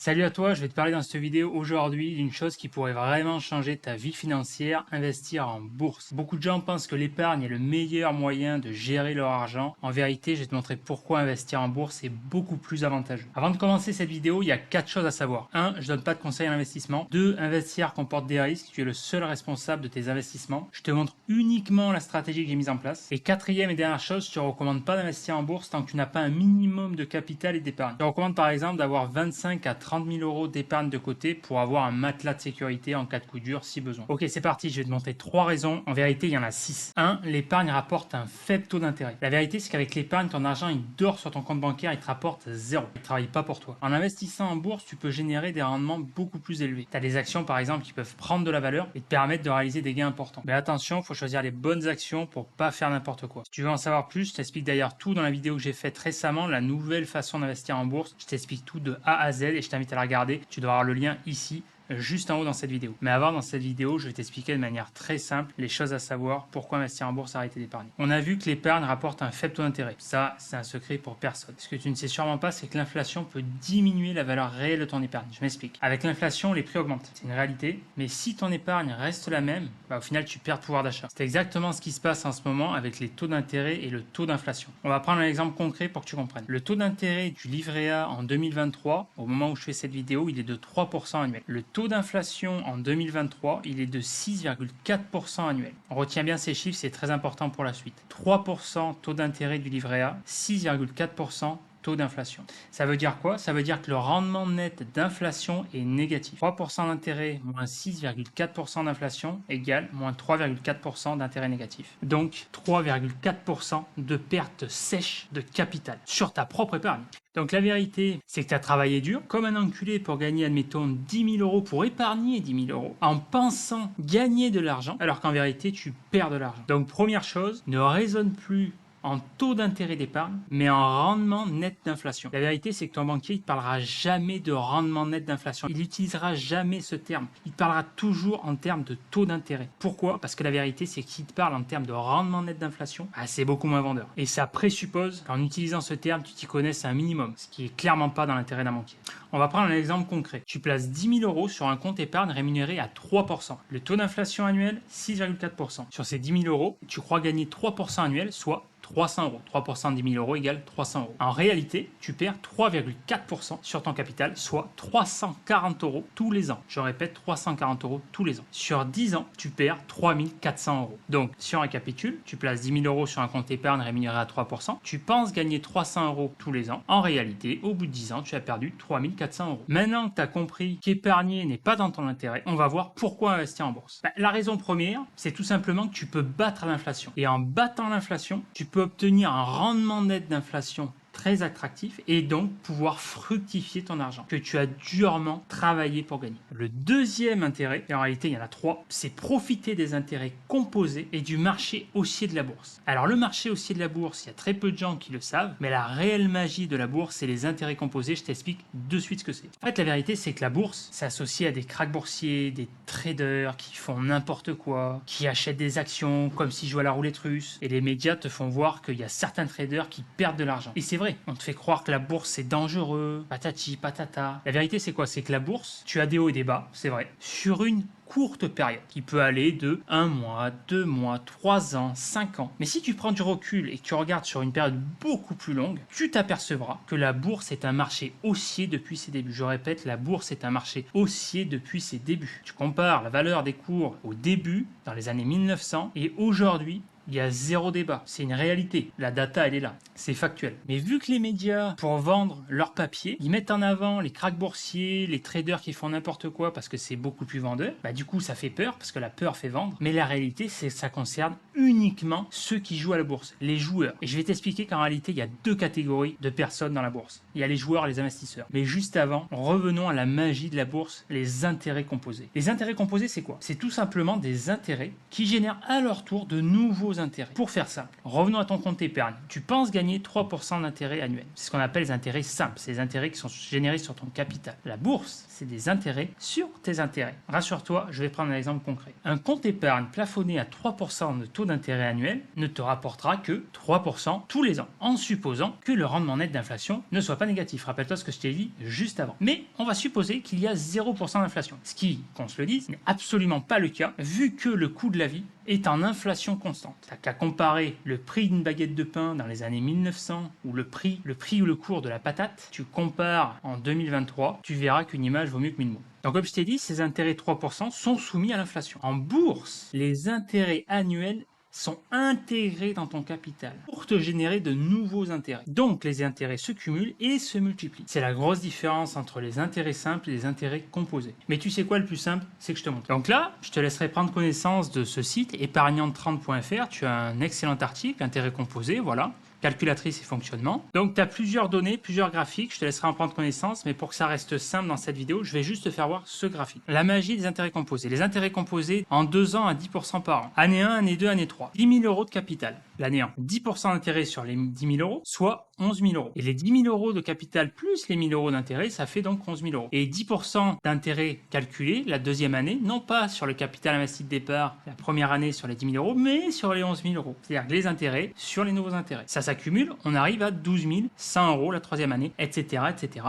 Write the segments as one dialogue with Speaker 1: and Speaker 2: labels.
Speaker 1: Salut à toi, je vais te parler dans cette vidéo aujourd'hui d'une chose qui pourrait vraiment changer ta vie financière, investir en bourse. Beaucoup de gens pensent que l'épargne est le meilleur moyen de gérer leur argent. En vérité, je vais te montrer pourquoi investir en bourse est beaucoup plus avantageux. Avant de commencer cette vidéo, il y a 4 choses à savoir. 1. Je donne pas de conseils en investissement. 2. Investir comporte des risques, tu es le seul responsable de tes investissements. Je te montre uniquement la stratégie que j'ai mise en place. Et quatrième et dernière chose, je te recommande pas d'investir en bourse tant que tu n'as pas un minimum de capital et d'épargne. Je te recommande par exemple d'avoir 25 à 30 000 euros d'épargne de côté pour avoir un matelas de sécurité en cas de coup dur si besoin. Ok, c'est parti, je vais te montrer 3 raisons. En vérité, il y en a 6. 1. L'épargne rapporte un faible taux d'intérêt. La vérité, c'est qu'avec l'épargne, ton argent, il dort sur ton compte bancaire, il te rapporte 0. Il ne travaille pas pour toi. En investissant en bourse, tu peux générer des rendements beaucoup plus élevés. Tu as des actions, par exemple, qui peuvent prendre de la valeur et te permettre de réaliser des gains importants. Mais attention, il faut choisir les bonnes actions pour pas faire n'importe quoi. Si tu veux en savoir plus, je t'explique d'ailleurs tout dans la vidéo que j'ai faite récemment, la nouvelle façon d'investir en bourse. Je t'explique tout de A à Z et je t'invite à la regarder. Tu dois avoir le lien ici, juste en haut dans cette vidéo. Mais avant, dans cette vidéo, je vais t'expliquer de manière très simple les choses à savoir, pourquoi investir en bourse, arrêter d'épargner. On a vu que l'épargne rapporte un faible taux d'intérêt. Ça, c'est un secret pour personne. Ce que tu ne sais sûrement pas, c'est que l'inflation peut diminuer la valeur réelle de ton épargne. Je m'explique. Avec l'inflation, les prix augmentent. C'est une réalité. Mais si ton épargne reste la même, au final, tu perds le pouvoir d'achat. C'est exactement ce qui se passe en ce moment avec les taux d'intérêt et le taux d'inflation. On va prendre un exemple concret pour que tu comprennes. Le taux d'intérêt du livret A en 2023, au moment où je fais cette vidéo, il est de 3% annuel. Le taux d'inflation en 2023, il est de 6,4% annuel. On retient bien ces chiffres, c'est très important pour la suite. 3% taux d'intérêt du livret A, 6,4% taux d'inflation. Ça veut dire quoi? Ça veut dire que le rendement net d'inflation est négatif. 3% d'intérêt moins 6,4% d'inflation égale moins 3,4% d'intérêt négatif. Donc 3,4% de perte sèche de capital sur ta propre épargne. Donc la vérité, c'est que tu as travaillé dur, comme un enculé pour gagner, admettons, 10 000 euros, pour épargner 10 000 euros, en pensant gagner de l'argent, alors qu'en vérité, tu perds de l'argent. Donc première chose, ne raisonne plus en taux d'intérêt d'épargne, mais en rendement net d'inflation. La vérité, c'est que ton banquier, il ne parlera jamais de rendement net d'inflation. Il n'utilisera jamais ce terme. Il parlera toujours en termes de taux d'intérêt. Pourquoi? Parce que la vérité, c'est qu'il te parle en termes de rendement net d'inflation, c'est beaucoup moins vendeur. Et ça présuppose qu'en utilisant ce terme, tu t'y connaisses un minimum, ce qui est clairement pas dans l'intérêt d'un banquier. On va prendre un exemple concret. Tu places 10 000 euros sur un compte épargne rémunéré à 3%. Le taux d'inflation annuel, 6,4%. Sur ces 10 000 euros, tu crois gagner 3% annuel, soit 300 euros. 3% de 10 000 euros égale 300 euros. En réalité, tu perds 3,4% sur ton capital, soit 340 euros tous les ans. Je répète, 340 euros tous les ans. Sur 10 ans, tu perds 3 400 euros. Donc, si on récapitule, tu places 10 000 euros sur un compte épargne rémunéré à 3%, tu penses gagner 300 euros tous les ans. En réalité, au bout de 10 ans, tu as perdu 3 400 euros. Maintenant que tu as compris qu'épargner n'est pas dans ton intérêt, on va voir pourquoi investir en bourse. La raison première, c'est tout simplement que tu peux battre l'inflation. Et en battant l'inflation, tu peux obtenir un rendement net d'inflation très attractif et donc pouvoir fructifier ton argent que tu as durement travaillé pour gagner. Le deuxième intérêt, et en réalité il y en a 3, c'est profiter des intérêts composés et du marché haussier de la bourse. Alors le marché haussier de la bourse, il y a très peu de gens qui le savent, mais la réelle magie de la bourse, c'est les intérêts composés. Je t'explique de suite ce que c'est. En fait, la vérité, c'est que la bourse, c'est associé à des cracks boursiers, des traders qui font n'importe quoi, qui achètent des actions comme s'ils jouaient à la roulette russe, et les médias te font voir qu'il y a certains traders qui perdent de l'argent. Et c'est vrai, on te fait croire que la bourse c'est dangereux, patati patata. La vérité c'est quoi? C'est que la bourse, tu as des hauts et des bas, c'est vrai, sur une courte période qui peut aller de 1 mois, 2 mois, 3 ans, 5 ans. Mais si tu prends du recul et que tu regardes sur une période beaucoup plus longue, tu t'apercevras que la bourse est un marché haussier depuis ses débuts. Je répète, la bourse est un marché haussier depuis ses débuts. Tu compares la valeur des cours au début, dans les années 1900, et aujourd'hui, il y a zéro débat. C'est une réalité. La data, elle est là. C'est factuel. Mais vu que les médias, pour vendre leur papier, ils mettent en avant les cracks boursiers, les traders qui font n'importe quoi parce que c'est beaucoup plus vendeur, du coup, ça fait peur parce que la peur fait vendre. Mais la réalité, c'est que ça concerne uniquement ceux qui jouent à la bourse, les joueurs. Et je vais t'expliquer qu'en réalité, il y a 2 catégories de personnes dans la bourse. Il y a les joueurs et les investisseurs. Mais juste avant, revenons à la magie de la bourse, les intérêts composés. Les intérêts composés, c'est quoi? C'est tout simplement des intérêts qui génèrent à leur tour de nouveaux nouveaux intérêts. Pour faire ça, revenons à ton compte épargne. Tu penses gagner 3% d'intérêt annuel. C'est ce qu'on appelle les intérêts simples. C'est les intérêts qui sont générés sur ton capital. La bourse, c'est des intérêts sur tes intérêts. Rassure-toi, je vais prendre un exemple concret. Un compte épargne plafonné à 3% de taux d'intérêt annuel ne te rapportera que 3% tous les ans, en supposant que le rendement net d'inflation ne soit pas négatif. Rappelle-toi ce que je t'ai dit juste avant. Mais on va supposer qu'il y a 0% d'inflation. Ce qui, qu'on se le dise, n'est absolument pas le cas, vu que le coût de la vie est en inflation constante. T'as qu'à comparer le prix d'une baguette de pain dans les années 1900 ou le prix ou le cours de la patate, tu compares en 2023, tu verras qu'une image vaut mieux que 1000 mots. Donc comme je t'ai dit, ces intérêts 3% sont soumis à l'inflation. En bourse, les intérêts annuels sont intégrés dans ton capital pour te générer de nouveaux intérêts. Donc les intérêts se cumulent et se multiplient. C'est la grosse différence entre les intérêts simples et les intérêts composés. Mais tu sais quoi, le plus simple, c'est que je te montre. Donc là, je te laisserai prendre connaissance de ce site épargnante30.fr. Tu as un excellent article, intérêts composés, voilà. Calculatrice et fonctionnement. Donc tu as plusieurs données, plusieurs graphiques, je te laisserai en prendre connaissance, mais pour que ça reste simple dans cette vidéo, je vais juste te faire voir ce graphique. La magie des intérêts composés. Les intérêts composés en 2 ans à 10% par an. Année 1, année 2, année 3. 10 000 euros de capital. L'année 1. 10% d'intérêt sur les 10 000 euros, soit 11 000 euros. Et les 10 000 euros de capital plus les 1 000 euros d'intérêt, ça fait donc 11 000 euros. Et 10% d'intérêt calculé la deuxième année, non pas sur le capital investi de départ la première année sur les 10 000 euros, mais sur les 11 000 euros. C'est-à-dire les intérêts sur les nouveaux intérêts. Ça s'accumule, on arrive à 12 100 euros la troisième année, etc., etc.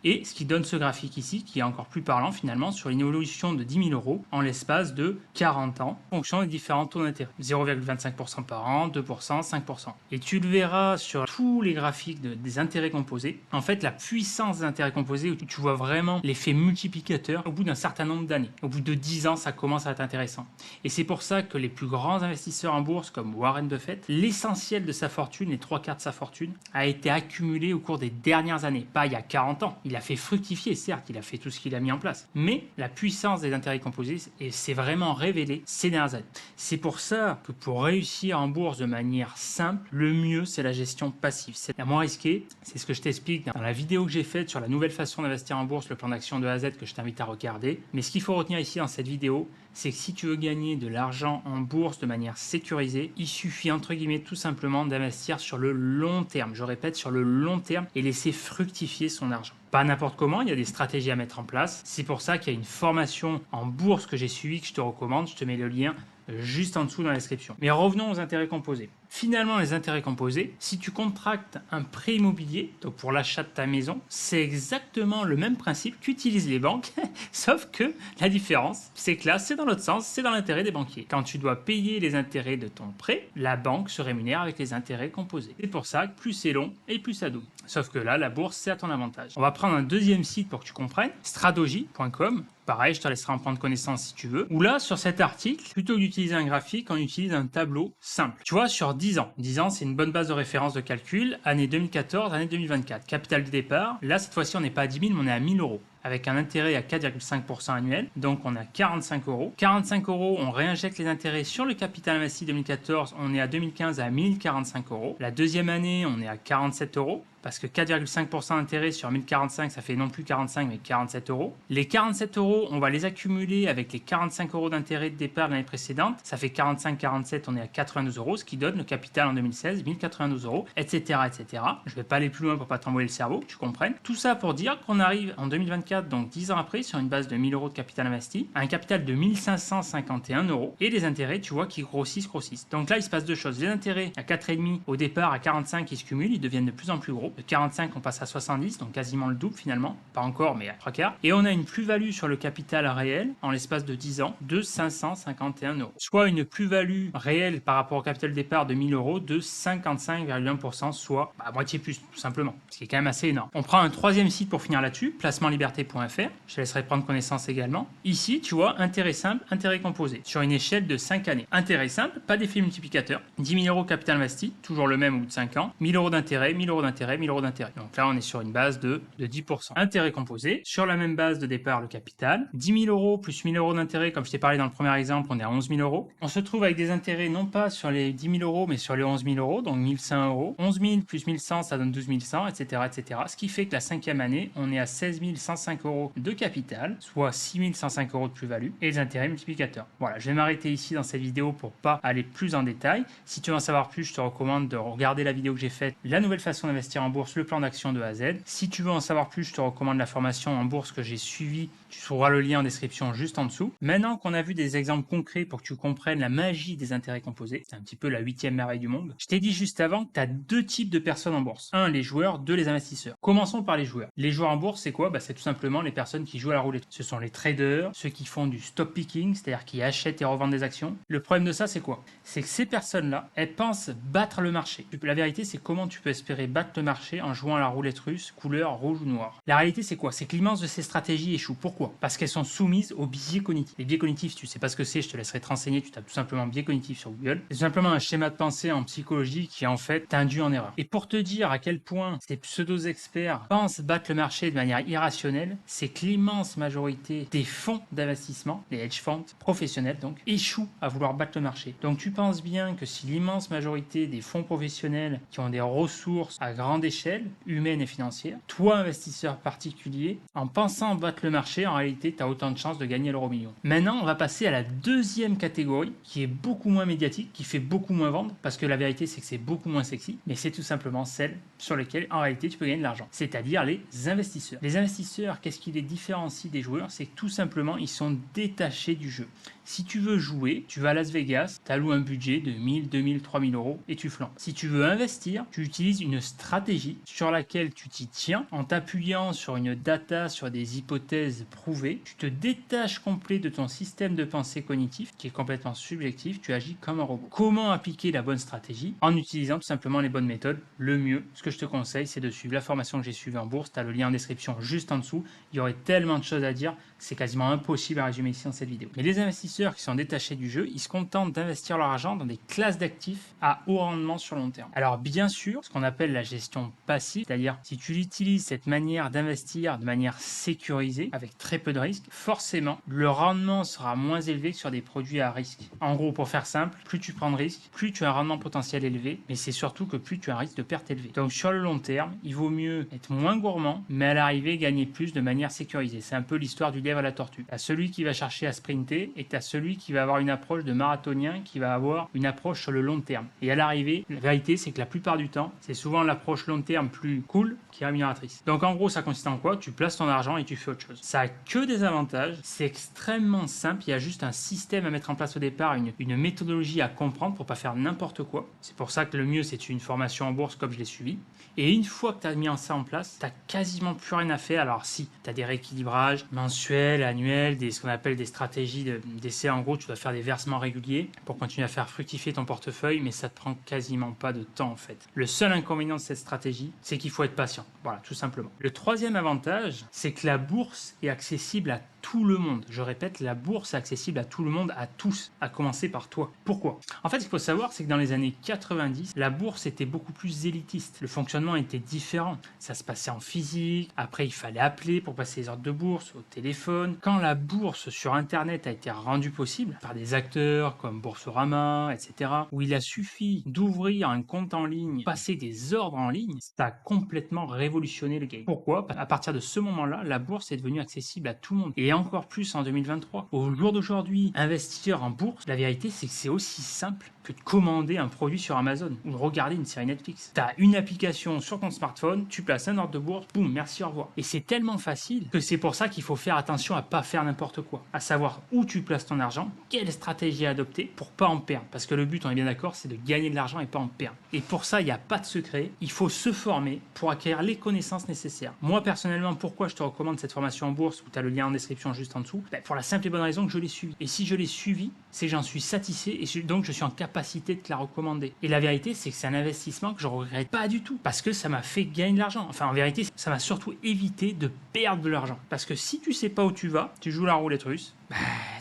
Speaker 1: Et ce qui donne ce graphique ici, qui est encore plus parlant finalement, sur une évolution de 10 000 euros en l'espace de 40 ans, en fonction des différents taux d'intérêt. 0,25% par an, 2%, 5%. Et tu le verras sur tous les graphiques des intérêts composés. En fait, la puissance des intérêts composés, où tu vois vraiment l'effet multiplicateur au bout d'un certain nombre d'années. Au bout de 10 ans, ça commence à être intéressant. Et c'est pour ça que les plus grands investisseurs en bourse, comme Warren Buffett, l'essentiel de sa fortune, les 3/4 de sa fortune, a été accumulé au cours des dernières années. Pas il y a 40 ans. Il a fait fructifier, certes, il a fait tout ce qu'il a mis en place. Mais la puissance des intérêts composés s'est vraiment révélée ces dernières années. C'est pour ça que pour réussir en bourse de manière simple, le mieux, c'est la gestion passive. C'est la moins risquée. C'est ce que je t'explique dans la vidéo que j'ai faite sur la nouvelle façon d'investir en bourse, le plan d'action de A à Z que je t'invite à regarder. Mais ce qu'il faut retenir ici dans cette vidéo, c'est que si tu veux gagner de l'argent en bourse de manière sécurisée, il suffit entre guillemets tout simplement d'investir sur le long terme. Je répète, sur le long terme et laisser fructifier son argent. Pas n'importe comment, il y a des stratégies à mettre en place. C'est pour ça qu'il y a une formation en bourse que j'ai suivie, que je te recommande. Je te mets le lien juste en dessous dans la description. Mais revenons aux intérêts composés. Finalement, les intérêts composés, si tu contractes un prêt immobilier, donc pour l'achat de ta maison, c'est exactement le même principe qu'utilisent les banques, sauf que la différence, c'est que là, c'est dans l'autre sens, c'est dans l'intérêt des banquiers. Quand tu dois payer les intérêts de ton prêt, la banque se rémunère avec les intérêts composés. C'est pour ça que plus c'est long et plus ça double. Sauf que là, la bourse, c'est à ton avantage. On va prendre un deuxième site pour que tu comprennes, stradogy.com. Pareil, je te laisserai en prendre connaissance si tu veux. Ou là, sur cet article, plutôt que d'utiliser un graphique, on utilise un tableau simple. Tu vois, sur 10 ans. 10 ans, c'est une bonne base de référence de calcul. Année 2014, année 2024. Capital de départ. Là, cette fois-ci, on n'est pas à 10 000, mais on est à 1000 euros. Avec un intérêt à 4,5% annuel. Donc, on a 45 euros. 45 euros, on réinjecte les intérêts sur le capital investi 2014. On est à 2015 à 1045 euros. La deuxième année, on est à 47 euros. Parce que 4,5% d'intérêt sur 1045, ça fait non plus 45 mais 47 euros. Les 47 euros, on va les accumuler avec les 45 euros d'intérêt de départ de l'année précédente. Ça fait 45-47, on est à 92 euros, ce qui donne le capital en 2016, 1092 euros, etc., etc. Je ne vais pas aller plus loin pour pas t'envoyer le cerveau, que tu comprennes. Tout ça pour dire qu'on arrive en 2024, donc 10 ans après, sur une base de 1000 euros de capital investi, à un capital de 1551 euros. Et les intérêts, tu vois, qui grossissent. Donc là, il se passe deux choses. Les intérêts à 4,5 au départ, à 45, qui se cumulent, ils deviennent de plus en plus gros. De 45, on passe à 70, donc quasiment le double finalement. Pas encore, mais à 3/4. Et on a une plus-value sur le capital réel, en l'espace de 10 ans, de 551 euros. Soit une plus-value réelle par rapport au capital de départ de 1000 euros de 55,1%, soit à moitié plus, tout simplement. Ce qui est quand même assez énorme. On prend un troisième site pour finir là-dessus, placementliberté.fr. Je te laisserai prendre connaissance également. Ici, tu vois, intérêt simple, intérêt composé, sur une échelle de 5 années. Intérêt simple, pas d'effet multiplicateur. 10 000 euros capital investi, toujours le même au bout de 5 ans. 1000 euros d'intérêt, 1000 euros d'intérêt, 1000 euros d'intérêt. Donc là, on est sur une base de 10%. Intérêt composé, sur la même base de départ, le capital. 10 000 euros plus 1000 euros d'intérêt, comme je t'ai parlé dans le premier exemple, on est à 11 000 euros. On se trouve avec des intérêts non pas sur les 10 000 euros, mais sur les 11 000 euros, donc 1100 euros. 11 000 plus 1100, ça donne 12 100, etc., etc. Ce qui fait que la cinquième année, on est à 16 105 euros de capital, soit 6 105 euros de plus-value, et les intérêts multiplicateurs. Voilà, je vais m'arrêter ici dans cette vidéo pour pas aller plus en détail. Si tu veux en savoir plus, je te recommande de regarder la vidéo que j'ai faite, la nouvelle façon d'investir en bourse, le plan d'action de A à Z. Si tu veux en savoir plus, je te recommande la formation en bourse que j'ai suivie. Tu trouveras le lien en description juste en dessous. Maintenant qu'on a vu des exemples concrets pour que tu comprennes la magie des intérêts composés, c'est un petit peu la 8e merveille du monde, je t'ai dit juste avant que tu as deux types de personnes en bourse. Un, les joueurs, deux, les investisseurs. Commençons par les joueurs. Les joueurs en bourse, c'est quoi? C'est tout simplement les personnes qui jouent à la roulette. Ce sont les traders, ceux qui font du stock picking, c'est-à-dire qui achètent et revendent des actions. Le problème de ça, c'est quoi? C'est que ces personnes-là, elles pensent battre le marché. La vérité, c'est comment tu peux espérer battre le marché en jouant à la roulette russe, couleur rouge ou noire. La réalité, c'est quoi? C'est que l'immense de ces stratégies échoue. Pourquoi? Parce qu'elles sont soumises aux biais cognitifs. Les biais cognitifs, si tu sais pas ce que c'est, je te laisserai te renseigner, tu tapes tout simplement biais cognitifs sur Google. C'est simplement un schéma de pensée en psychologie qui en fait t'induit en erreur. Et pour te dire à quel point ces pseudo-experts pensent battre le marché de manière irrationnelle, c'est que l'immense majorité des fonds d'investissement, les hedge funds professionnels donc, échouent à vouloir battre le marché. Donc tu penses bien que si l'immense majorité des fonds professionnels qui ont des ressources à grande échelle, humaine et financière, toi investisseur particulier, en pensant battre le marché, en réalité tu as autant de chances de gagner l'euro million. Maintenant on va passer à la deuxième catégorie qui est beaucoup moins médiatique, qui fait beaucoup moins vendre, parce que la vérité c'est que c'est beaucoup moins sexy, mais c'est tout simplement celle sur lesquelles en réalité tu peux gagner de l'argent, c'est-à-dire les investisseurs. Les investisseurs, qu'est-ce qui les différencie des joueurs? C'est que tout simplement ils sont détachés du jeu. Si tu veux jouer, tu vas à Las Vegas, tu alloues un budget de 1000, 2000, 3000 euros et tu flanques. Si tu veux investir, tu utilises une stratégie sur laquelle tu t'y tiens en t'appuyant sur une data, sur des hypothèses prouvées. Tu te détaches complet de ton système de pensée cognitif qui est complètement subjectif, tu agis comme un robot. Comment appliquer la bonne stratégie? En utilisant tout simplement les bonnes méthodes. Le mieux, ce que je te conseille, c'est de suivre la formation que j'ai suivie en bourse. Tu as le lien en description juste en dessous. Il y aurait tellement de choses à dire, c'est quasiment impossible à résumer ici dans cette vidéo. Mais les investisseurs qui sont détachés du jeu, ils se contentent d'investir leur argent dans des classes d'actifs à haut rendement sur long terme. Alors bien sûr, ce qu'on appelle la gestion passive, c'est-à-dire si tu utilises cette manière d'investir de manière sécurisée, avec très peu de risques, forcément, le rendement sera moins élevé que sur des produits à risque. En gros, pour faire simple, plus tu prends de risques, plus tu as un rendement potentiel élevé, mais c'est surtout que plus tu as un risque de perte élevé. Donc sur le long terme, il vaut mieux être moins gourmand, mais à l'arrivée gagner plus de manière sécurisée. C'est un peu l'histoire du lièvre à la tortue. Tu as celui qui va chercher à sprinter et tu as celui qui va avoir une approche de marathonien, qui va avoir une approche sur le long terme. Et à l'arrivée, la vérité, c'est que la plupart du temps, c'est souvent l'approche long terme plus cool qui est rémunératrice. Donc en gros, ça consiste en quoi? Tu places ton argent et tu fais autre chose. Ça a que des avantages, c'est extrêmement simple, il y a juste un système à mettre en place au départ, une méthodologie à comprendre pour pas faire n'importe quoi. C'est pour ça que le mieux, c'est une formation en bourse comme je l'ai suivi. Et une fois que tu as mis ça en place, tu n'as quasiment plus rien à faire. Alors si, tu as des rééquilibrages mensuels, annuels, ce qu'on appelle des stratégies d'essai. En gros, tu dois faire des versements réguliers pour continuer à faire fructifier ton portefeuille, mais ça te prend quasiment pas de temps en fait. Le seul inconvénient de cette stratégie, c'est qu'il faut être patient. Voilà, tout simplement. Le troisième avantage, c'est que la bourse est accessible à tout le monde. Je répète, la bourse est accessible à tout le monde, à tous, à commencer par toi. Pourquoi? En fait, ce qu'il faut savoir, c'est que dans les années 90, la bourse était beaucoup plus élitiste. Le fonctionnement était différent. Ça se passait en physique. Après, il fallait appeler pour passer les ordres de bourse au téléphone. Quand la bourse sur Internet a été rendue possible par des acteurs comme Boursorama, etc., où il a suffi d'ouvrir un compte en ligne, passer des ordres en ligne, ça a complètement révolutionné le game. Pourquoi? À partir de ce moment-là, la bourse est devenue accessible à tout le monde. Et encore plus en 2023. Au jour d'aujourd'hui, investir en bourse, la vérité, c'est que c'est aussi simple que de commander un produit sur Amazon ou de regarder une série Netflix. Tu as une application sur ton smartphone, tu places un ordre de bourse, boum, merci, au revoir. Et c'est tellement facile que c'est pour ça qu'il faut faire attention à pas faire n'importe quoi. À savoir où tu places ton argent, quelle stratégie adopter pour pas en perdre. Parce que le but, on est bien d'accord, c'est de gagner de l'argent et pas en perdre. Et pour ça, il n'y a pas de secret. Il faut se former pour acquérir les connaissances nécessaires. Moi, personnellement, pourquoi je te recommande cette formation en bourse où tu as le lien en description juste en dessous? Pour la simple et bonne raison que je l'ai suivi. Et si je l'ai suivi, c'est que j'en suis satisfait et donc je suis en capacité de te la recommander. Et la vérité, c'est que c'est un investissement que je regrette pas du tout parce que ça m'a fait gagner de l'argent. Enfin, en vérité, ça m'a surtout évité de perdre de l'argent. Parce que si tu sais pas où tu vas, tu joues la roulette russe,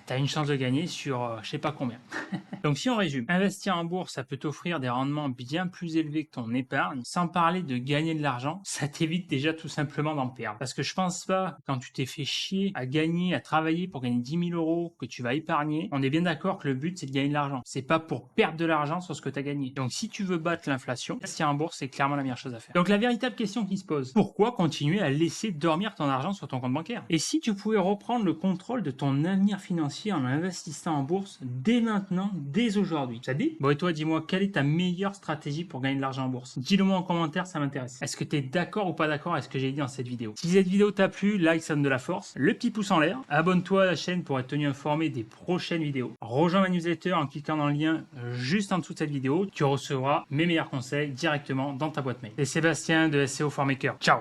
Speaker 1: t'as une chance de gagner sur je sais pas combien. Donc si on résume, investir en bourse, ça peut t'offrir des rendements bien plus élevés que ton épargne, sans parler de gagner de l'argent, ça t'évite déjà tout simplement d'en perdre. Parce que je pense pas, quand tu t'es fait chier à gagner, à travailler pour gagner 10 000 euros, que tu vas épargner, on est bien d'accord que le but c'est de gagner de l'argent. C'est pas pour perdre de l'argent sur ce que tu as gagné. Donc si tu veux battre l'inflation, investir en bourse, c'est clairement la meilleure chose à faire. Donc la véritable question qui se pose, pourquoi continuer à laisser dormir ton argent sur ton compte bancaire? Et si tu pouvais reprendre le contrôle de ton avenir financier en investissant en bourse dès maintenant, dès aujourd'hui? Ça te dit? Bon, et toi, dis-moi, quelle est ta meilleure stratégie pour gagner de l'argent en bourse? Dis-le moi en commentaire, ça m'intéresse. Est-ce que tu es d'accord ou pas d'accord avec ce que j'ai dit dans cette vidéo? Si cette vidéo t'a plu, like, ça donne de la force, le petit pouce en l'air, abonne-toi à la chaîne pour être tenu informé des prochaines vidéos. Rejoins ma newsletter en cliquant dans le lien juste en dessous de cette vidéo, tu recevras mes meilleurs conseils directement dans ta boîte mail. C'est Sébastien de SEO for Maker. Ciao!